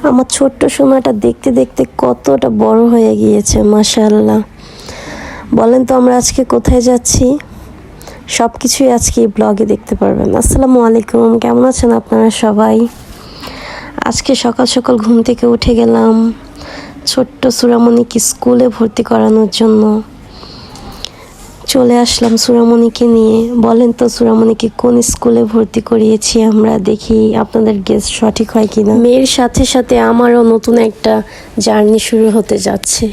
আমার ছোট্ট সোনাটা দেখতে দেখতে কতটা বড় হয়ে গিয়েছে, মাশাআল্লাহ। বলেন তো আমরা আজকে কোথায় যাচ্ছি? সব কিছুই আজকে এই ব্লগে দেখতে পারবেন। আসসালামু আলাইকুম, কেমন আছেন আপনারা সবাই? আজকে সকাল সকাল ঘুম থেকে উঠে গেলাম ছোট্ট সুরামণিকে স্কুলে ভর্তি করানোর জন্য। চলে আসলাম সুরামণিকে নিয়ে। বলেন তো সুরামণিকে কোন স্কুলে ভর্তি করিয়েছি আমরা, দেখি আপনাদের গেস সঠিক হয় কিনা। মেয়ের সাথে সাথে আমারও নতুন একটা জার্নি শুরু হতে যাচ্ছে।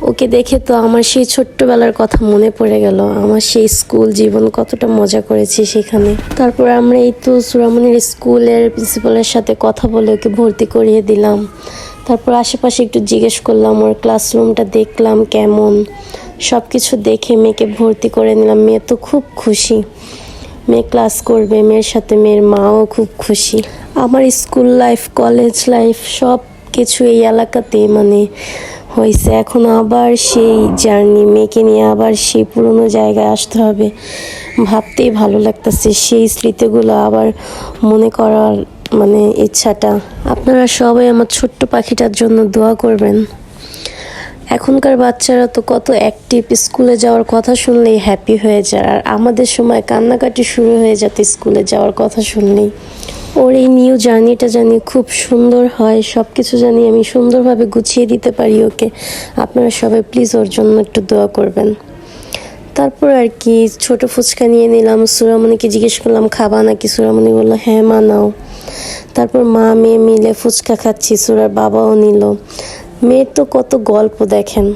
ওকে দেখে তো আমার সেই ছোট্টবেলার কথা মনে পড়ে গেল, আমার সেই স্কুল জীবন, কতটা মজা করেছি সেখানে। তারপর আমরা এই তো সুরামণির স্কুলের প্রিন্সিপালের সাথে কথা বলে ওকে ভর্তি করিয়ে দিলাম। তারপর আশেপাশে একটু জিজ্ঞেস করলাম, ওর ক্লাসরুমটা দেখলাম কেমন, সব কিছু দেখে মেয়েকে ভর্তি করে নিলাম। মেয়ে তো খুব খুশি, মেয়ে ক্লাস করবে, মেয়ের সাথে মেয়ের মাও খুব খুশি। আমার স্কুল লাইফ, কলেজ লাইফ সব কিছু এই এলাকাতে হয়েছে। এখন আবার সেই জার্নি, মেয়েকে নিয়ে আবার সেই পুরনো জায়গায় আসতে হবে। ভাবতেই ভালো লাগতেছে, সেই স্মৃতিগুলো আবার মনে করার ইচ্ছাটা। আপনারা সবাই আমার ছোট্ট পাখিটার জন্য দোয়া করবেন। এখনকার বাচ্চারা তো কত অ্যাক্টিভ, স্কুলে যাওয়ার কথা শুনলেই হ্যাপি হয়ে যায়। আর আমাদের সময় কান্নাকাটি শুরু হয়ে যেত স্কুলে যাওয়ার কথা শুনলেই। ওর এই নিউ জার্নিটা জানি খুব সুন্দর হয়, সব কিছু জানি আমি সুন্দরভাবে গুছিয়ে দিতে পারি ওকে। আপনারা সবাই প্লিজ ওর জন্য একটু দোয়া করবেন। তারপর আর কি ছোট ফুচকা নিয়ে নিলাম। সুরামণিকে জিজ্ঞেস করলাম খাবা নাকি, সুরামণি বললো হ্যাঁ মা নাও। তারপর মা মেয়ে মিলে ফুচকা খাচ্ছি, সুরার বাবাও নিল। মেয়ের তো কত গল্প দেখেন।